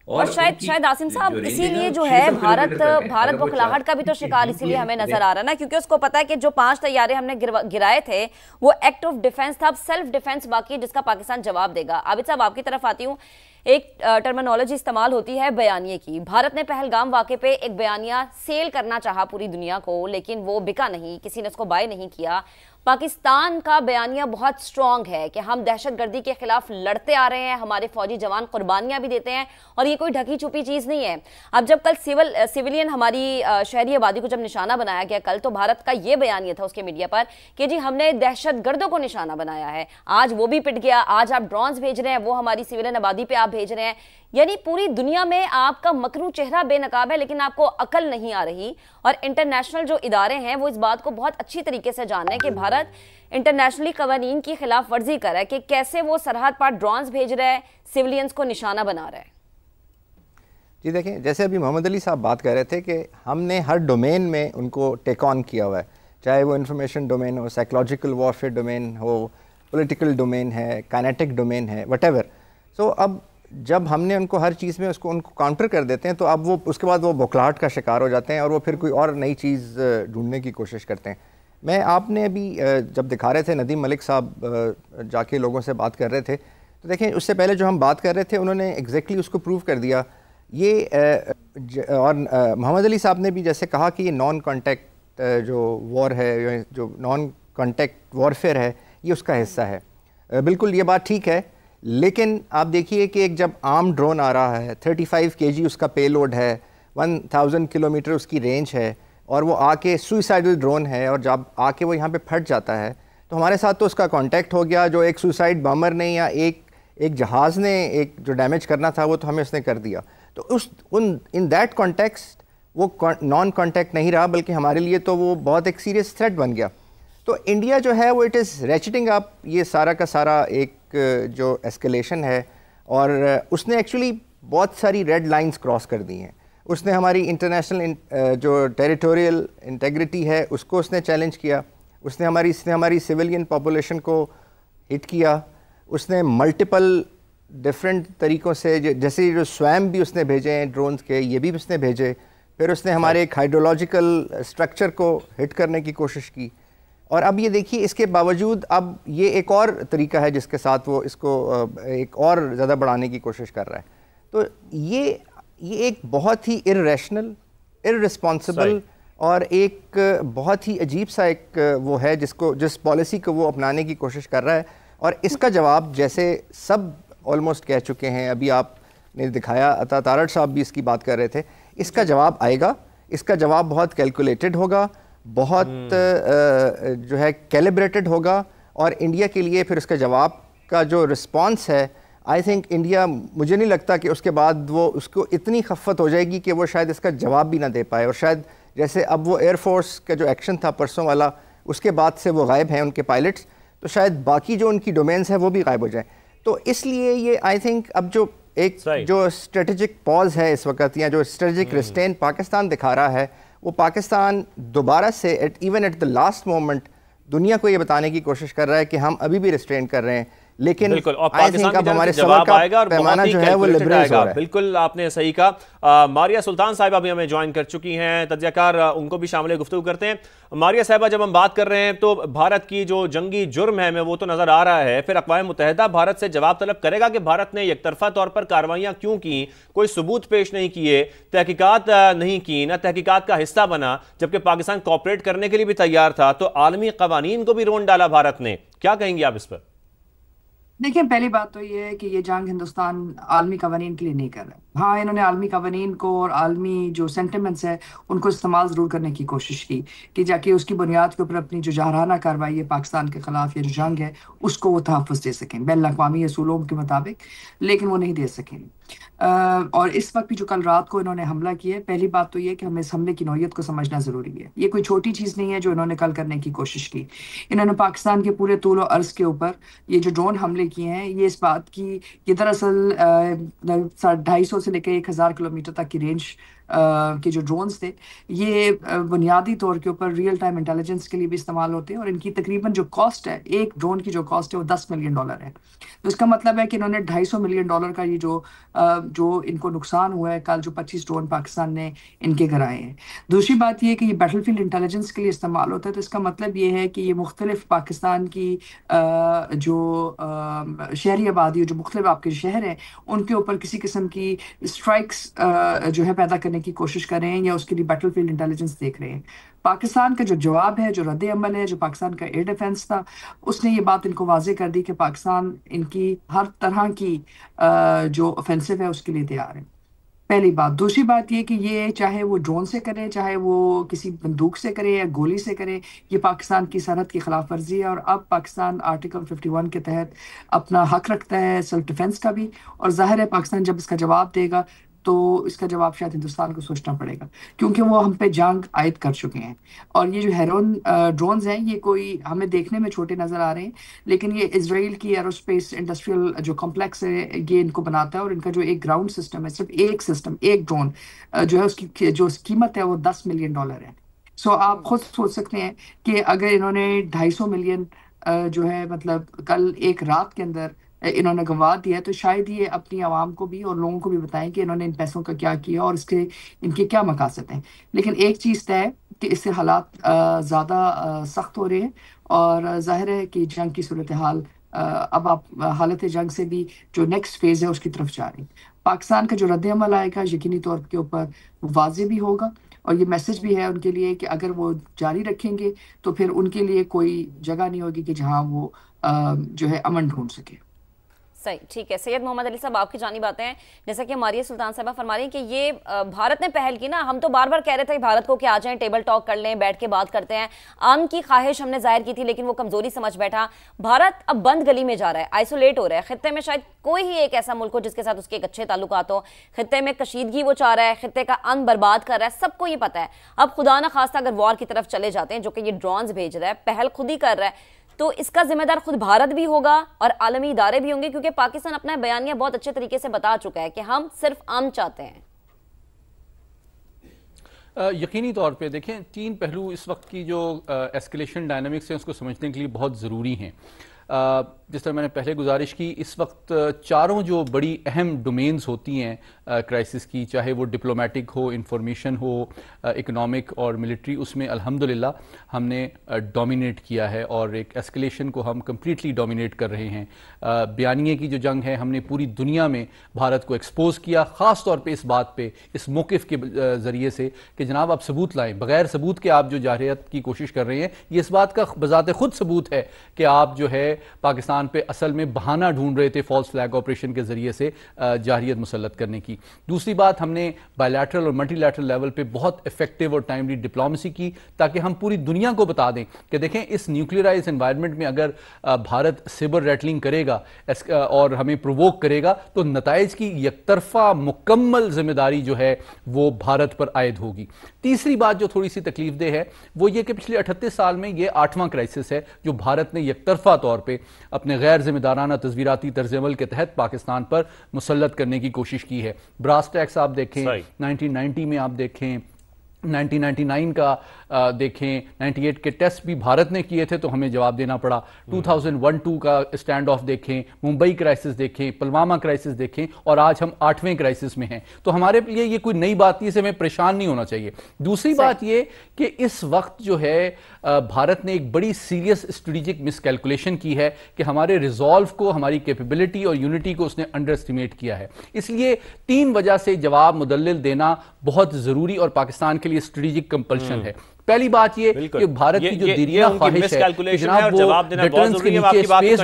اور شاید آصم صاحب اسی لیے جو ہے بھارت بخلاہٹ کا بھی تو شکار اسی لیے ہمیں نظر آ رہا ہے نا، کیونکہ اس کو پتا ہے کہ جو 5 طیارے ہم نے گرائے تھے وہ ایکٹ آف ڈیفنس تھا، اب سیلف ڈیفنس باقی جس کا پاکستان جواب دے گا۔ عابد صاحب آپ کی طرف آتی ہوں، ایک ٹرمینالوجی استعمال ہوتی ہے بیانیے کی۔ بھارت نے پہلگام واقعے پہ ایک بیانیہ سیل کرنا چاہا پوری دنیا کو، لیکن وہ بکا نہیں، کسی نے اس کو بائی نہیں کیا۔ پاکستان کا بیانیہ بہت سٹرونگ ہے کہ ہم دہشت گردی کے خلاف لڑتے آ رہے ہیں، ہمارے فوجی جوان قربانیاں بھی دیتے ہیں، اور یہ کوئی ڈھکی چھپی چیز نہیں ہے۔ اب جب کل سیولین ہماری شہری آبادی کو جب نشانہ بنایا گیا کل، تو بھارت کا یہ بیانیہ تھا اس کے میڈیا پر کہ جی ہم نے دہشت گردوں کو نشانہ بنایا ہے۔ آج وہ بھی پٹ گیا، آج آپ ڈرونز بھیج رہے ہیں، وہ ہماری سیولین آبادی پہ آپ بھیج رہے ہیں۔ یعنی پوری دنیا میں آپ کا مکرو چہرہ بے نقاب ہے، لیکن آپ کو عقل نہیں آ رہی، اور انٹرنیشنل جو ادارے ہیں وہ اس بات کو بہت اچھی طریقے سے جان رہے ہیں کہ بھارت انٹرنیشنلی قوانین کی خلاف ورزی کر رہا ہے، کہ کیسے وہ سرحد پر ڈرونز بھیج رہا ہے، سیولینز کو نشانہ بنا رہا ہے۔ جی دیکھیں، جیسے ابھی محمد علی صاحب بات کر رہے تھے کہ ہم نے ہر ڈومین میں ان کو ٹیک آن کیا ہوا ہے، چاہے وہ انفارمیشن ڈومین ہو، سائیکولوجیکل وارفیئر ڈومین ہو، پولیٹیکل ڈومین ہے، کائنیٹک ڈومین ہے، وٹ ایور۔ سو اب جب ہم نے ان کو ہر چیز میں ان کو کاؤنٹر کر دیتے ہیں، تو اب وہ اس کے بعد وہ بوکھلاہٹ کا شکار ہو جاتے ہیں، اور وہ پھر کوئی اور نئی چیز ڈھونڈنے کی کوشش کرتے ہیں۔ آپ نے ابھی جب دکھا رہے تھے ندیم ملک صاحب جا کے لوگوں سے بات کر رہے تھے، تو دیکھیں اس سے پہلے جو ہم بات کر رہے تھے انہوں نے ایگزیکٹلی اس کو پروو کر دیا۔ یہ اور محمد علی صاحب نے بھی جیسے کہا کہ یہ نان کانٹیکٹ جو وار ہے، جو نان کانٹیکٹ وارفیئر ہے، یہ اس کا حصہ ہے۔ بالکل یہ بات ٹھیک ہے، لیکن آپ دیکھیے کہ ایک جب عام ڈرون آ رہا ہے، 35 kg اس کا پے لوڈ ہے، 1000 کلومیٹر اس کی رینج ہے، اور وہ آ کے سوئسائڈل ڈرون ہے، اور جب آ کے وہ یہاں پہ پھٹ جاتا ہے، تو ہمارے ساتھ تو اس کا کانٹیکٹ ہو گیا، جو ایک سوئسائڈ بامر نے یا ایک جہاز نے ایک جو ڈیمیج کرنا تھا وہ تو ہمیں اس نے کر دیا۔ تو ان دیٹ کانٹیکسٹ وہ نان کانٹیکٹ نہیں رہا، بلکہ ہمارے لیے تو وہ بہت ایک سیریس تھریٹ بن گیا۔ تو انڈیا جو ہے وہ اٹ از ریچٹنگ اپ یہ سارا کا سارا ایک جو ایسکیلیشن ہے، اور اس نے ایکچولی بہت ساری ریڈ لائنز کراس کر دی ہیں۔ اس نے ہماری انٹرنیشنل جو ٹیریٹوریل انٹیگریٹی ہے اس کو اس نے چیلنج کیا، اس نے ہماری سویلین پاپولیشن کو ہٹ کیا، اس نے ملٹیپل ڈفرینٹ طریقوں سے جیسے جو سویم بھی اس نے بھیجے ہیں ڈرونز کے، یہ بھی اس نے بھیجے، پھر اس نے ہمارے ایک ہائیڈرولوجیکل اسٹرکچر کو ہٹ کرنے کی کوشش کی۔ اور اب یہ دیکھیے اس کے باوجود اب یہ ایک اور طریقہ ہے جس کے ساتھ وہ اس کو ایک اور زیادہ بڑھانے کی کوشش کر رہا ہے۔ تو یہ ایک بہت ہی ارریشنل، اررسپانسبل اور ایک بہت ہی عجیب سا ایک وہ ہے جس پالیسی کو وہ اپنانے کی کوشش کر رہا ہے، اور اس کا جواب جیسے سب آلموسٹ کہہ چکے ہیں، ابھی آپ نے دکھایا، عطا تارڑ صاحب بھی اس کی بات کر رہے تھے، اس کا جواب آئے گا، اس کا جواب بہت کیلکولیٹڈ ہوگا، بہت جو ہے کیلیبریٹڈ ہوگا، اور انڈیا کے لیے پھر اس کا جواب کا جو رسپانس ہے، آئی تھنک انڈیا، مجھے نہیں لگتا کہ اس کے بعد وہ اس کو اتنی خفت ہو جائے گی کہ وہ شاید اس کا جواب بھی نہ دے پائے، اور شاید جیسے اب وہ ایئر فورس کا جو ایکشن تھا پرسوں والا، اس کے بعد سے وہ غائب ہیں ان کے پائلٹس، تو شاید باقی جو ان کی ڈومینز ہیں وہ بھی غائب ہو جائیں۔ تو اس لیے یہ آئی تھنک اب جو ایک جو اسٹریٹجک پاز ہے اس وقت، یا جو اسٹریٹجک ریسٹین پاکستان دکھا رہا ہے، وہ پاکستان دوبارہ سے even at the last moment دنیا کو یہ بتانے کی کوشش کر رہا ہے کہ ہم ابھی بھی ریسٹرین کر رہے ہیں، لیکن آئی تھنک اب ہمارے جواب آئے گا اور پیمانہ جو ہے وہ لبریز ہو رہا ہے۔ بالکل آپ نے صحیح کہا۔ ماریہ سلطان صاحبہ بھی ہمیں جوائن کر چکی ہیں، تجزیہ کار، ان کو بھی شامل گفتگو کرتے ہیں۔ ماریہ صاحبہ، جب ہم بات کر رہے ہیں تو بھارت کی جو جنگی جرم ہے وہ تو نظر آ رہا ہے، پھر اقوام متحدہ بھارت سے جواب طلب کرے گا کہ بھارت نے یک طرفہ طور پر کارروائیاں کیوں کی، کوئی ثبوت پیش نہیں کیے، تحقیقات نہیں کی، نہ تحقیقات کا حصہ بنا، جبکہ پاکستان کوآپریٹ کرنے کے لیے بھی تیار تھا، تو عالمی قوانین کو بھی رون ڈالا بھارت نے۔ کیا کہیں گے آپ اس پر؟ دیکھیں، پہلی بات تو یہ ہے کہ یہ جنگ ہندوستان عالمی قوانین کے لیے نہیں کر رہا۔ ہاں، انہوں نے عالمی قوانین کو اور عالمی جو سینٹیمنٹس ہیں ان کو استعمال ضرور کرنے کی کوشش کی کہ جا کے اس کی بنیاد کے اوپر اپنی جو جارحانہ کارروائی ہے پاکستان کے خلاف، یہ جو جنگ ہے اس کو وہ تحفظ دے سکیں بین الاقوامی اصولوں کے مطابق، لیکن وہ نہیں دے سکیں۔ اور اس وقت بھی جو کل رات کو انہوں نے حملہ کیا ہے، پہلی بات تو یہ کہ ہمیں اس حملے کی نوعیت کو سمجھنا ضروری ہے۔ یہ کوئی چھوٹی چیز نہیں ہے جو انہوں نے کل کرنے کی کوشش کی۔ انہوں نے پاکستان کے پورے طول و عرض کے اوپر یہ جو ڈرون حملے کیے ہیں، یہ اس بات کی، یہ دراصل 250 سے لے کے 1000 کلومیٹر تک کی رینج کے جو ڈرونز تھے یہ بنیادی طور کے اوپر ریئل ٹائم انٹیلیجنس کے لیے بھی استعمال ہوتے ہیں، اور ان کی تقریباً جو کاسٹ ہے ایک ڈرون کی جو کاسٹ ہے وہ $10 ملین ہے۔ تو اس کا مطلب ہے کہ انہوں نے $250 ملین کا یہ جو ان کو نقصان ہوا ہے کل جو 25 ڈرون پاکستان نے ان کے گرائے ہیں۔ دوسری بات یہ کہ یہ بیٹل فیلڈ انٹیلیجنس کے لیے استعمال ہوتا ہے، تو اس کا مطلب یہ ہے کہ یہ مختلف پاکستان کی جو شہری آبادی جو مختلف آپ کے شہر ہیں ان کے اوپر کسی قسم کی اسٹرائکس جو ہے پیدا کرنے کی کوشش کر رہے ہیں، یا اس کے لیے بیٹل فیلڈ انٹیلیجنس دیکھ رہے ہیں۔ پاکستان کا جو جواب ہے، جو رد عمل ہے، جو پاکستان کا ایئر ڈیفنس تھا، اس نے یہ بات ان کو واضح کر دی کہ پاکستان ان کی ہر طرح کی جو offensive ہے اس کے لیے تیار ہے، پہلی بات۔ دوسری بات یہ کہ یہ چاہے وہ ڈرون سے کرے، چاہے وہ کسی بندوق سے کرے یا گولی سے کرے، یہ پاکستان کی سرحد کی خلاف ورزی ہے، اور اب پاکستان آرٹیکل 51 کے تحت اپنا حق رکھتا ہے سیلف ڈیفense کا بھی، اور ظاہر ہے پاکستان جب اس کا جواب دے گا تو اس کا جواب شاید ہندوستان کو سوچنا پڑے گا، کیونکہ وہ ہم پہ جنگ عائد کر چکے ہیں۔ اور یہ جو ہیرون ڈرونز ہیں یہ کوئی ہمیں دیکھنے میں چھوٹے نظر آ رہے ہیں، لیکن یہ اسرائیل کی ایروسپیس انڈسٹریل جو کمپلیکس ہے یہ ان کو بناتا ہے، اور ان کا جو ایک گراؤنڈ سسٹم ہے، صرف ایک ڈرون جو ہے اس کی جو قیمت ہے وہ $10 ملین ہے۔ سو آپ خود سوچ سکتے ہیں کہ اگر انہوں نے 250 ملین جو ہے مطلب کل ایک رات کے اندر انہوں نے گنوا دیا، تو شاید یہ اپنی عوام کو بھی اور لوگوں کو بھی بتائیں کہ انہوں نے ان پیسوں کا کیا کیا اور ان کے کیا مقاصد ہیں۔ لیکن ایک چیز طے ہے کہ اس سے حالات زیادہ سخت ہو رہے ہیں، اور ظاہر ہے کہ جنگ کی صورتحال اب آپ حالت جنگ سے بھی جو نیکسٹ فیز ہے اس کی طرف جا رہی ہیں۔ پاکستان کا جو رد عمل آئے گا یقینی طور کے اوپر واضح بھی ہوگا، اور یہ میسج بھی ہے ان کے لیے کہ اگر وہ جاری رکھیں گے تو پھر ان کے لیے کوئی جگہ نہیں ہوگی کہ جہاں وہ جو ہے امن ڈھونڈ سکے۔ صحیح، ٹھیک ہے۔ سید محمد علی صاحب آپ کی جانب آتے ہیں، جیسا کہ ماریہ سلطان صاحبہ فرما رہی ہیں کہ یہ بھارت نے پہل کی نا، ہم تو بار بار کہہ رہے تھے بھارت کو کہ آ جائیں ٹیبل ٹاک کر لیں، بیٹھ کے بات کرتے ہیں، عام کی خواہش ہم نے ظاہر کی تھی لیکن وہ کمزوری سمجھ بیٹھا۔ بھارت اب بند گلی میں جا رہا ہے، آئسولیٹ ہو رہا ہے، خطے میں شاید کوئی ہی ایک ایسا ملک ہو جس کے ساتھ اس کے ایک اچھے تعلقات ہو، خطے میں کشیدگی وہ چاہ رہا ہے، خطے کا امن برباد کر رہا ہے، سب کو یہ پتہ ہے۔ اب خدا نہ خواستہ اگر وار کی طرف چلے جاتے ہیں، جو کہ یہ ڈرونز بھیج رہا ہے، پہل خود ہی کر رہا ہے، تو اس کا ذمہ دار خود بھارت بھی ہوگا اور عالمی ادارے بھی ہوں گے، کیونکہ پاکستان اپنا بیانیہ بہت اچھے طریقے سے بتا چکا ہے کہ ہم صرف امن چاہتے ہیں۔ یقینی طور پہ دیکھیں 3 پہلو اس وقت کی جو ایسکیلیشن ڈائنامکس ہیں اس کو سمجھنے کے لیے بہت ضروری ہیں۔ جس طرح میں نے پہلے گزارش کی، اس وقت 4 جو بڑی اہم ڈومینز ہوتی ہیں کرائسس کی، چاہے وہ ڈپلومیٹک ہو، انفارمیشن ہو، اکنامک اور ملٹری، اس میں الحمدللہ ہم نے ڈومینیٹ کیا ہے، اور ایک ایسکلیشن کو ہم کمپلیٹلی ڈومینیٹ کر رہے ہیں۔ بیانیے کی جو جنگ ہے ہم نے پوری دنیا میں بھارت کو ایکسپوز کیا، خاص طور پہ اس بات پہ، اس موقف کے ذریعے سے کہ جناب آپ ثبوت لائیں، بغیر ثبوت کے آپ جو جارحیت کی کوشش کر رہے ہیں، یہ اس بات کا بذات خود ثبوت ہے کہ آپ جو ہے پاکستان پہ اصل میں بہانہ ڈھونڈ رہے تھے فالس فلیگ آپریشن کے ذریعے سے جارحیت مسلط کرنے کی۔ دوسری بات، ہم نے بائی لیٹرل اور ملٹی لیٹرل لیول پہ بہت ایفیکٹو اور ٹائملی ڈپلومیسی کی، تاکہ ہم پوری دنیا کو بتا دیں کہ دیکھیں اس نیوکلیئرائز انوائرمنٹ میں اگر بھارت سیبر ریٹلنگ کرے گا اور ہمیں پرووک کرے گا تو نتائج کی یک طرفہ مکمل ذمہ داری جو ہے وہ بھارت پر عائد ہوگی۔ تیسری بات جو تھوڑی سی تکلیف دہ ہے وہ یہ کہ پچھلے 38 سال میں یہ 8واں کرائسس ہے جو بھارت نے یک طرفہ طور پہ اپنے غیر ذمہ دارانہ تصویراتی طرز عمل کے تحت پاکستان پر مسلط کرنے کی کوشش کی ہے۔ براس ٹیکس آپ دیکھیں، 1990 میں آپ دیکھیں، 1999 کا دیکھیں، 98 کے ٹیسٹ بھی بھارت نے کیے تھے تو ہمیں جواب دینا پڑا، 2001-2 کا اسٹینڈ آف دیکھیں، ممبئی کرائسس دیکھیں، پلوامہ کرائسس دیکھیں، اور آج ہم 8ویں کرائسس میں ہیں۔ تو ہمارے لیے یہ کوئی نئی بات نہیں، اسے ہمیں پریشان نہیں ہونا چاہیے۔ دوسری بات یہ کہ اس وقت جو ہے بھارت نے ایک بڑی سیریس اسٹریٹجک مس کیلکولیشن کی ہے کہ ہمارے ریزالو کو، ہماری کیپیبلٹی اور یونٹی کو اس نے انڈر اسٹیمیٹ کیا ہے۔ اس لیے 3 وجہ سے جواب مدلل دینا بہت ضروری اور پاکستان کے لیے اسٹریٹجک کمپلشن ہے۔ پہلی بات یہ کہ بھارت کی جو دیرینہ خواہش ہے کہ جناب وہ ویٹرنز کے نیچے اسپیس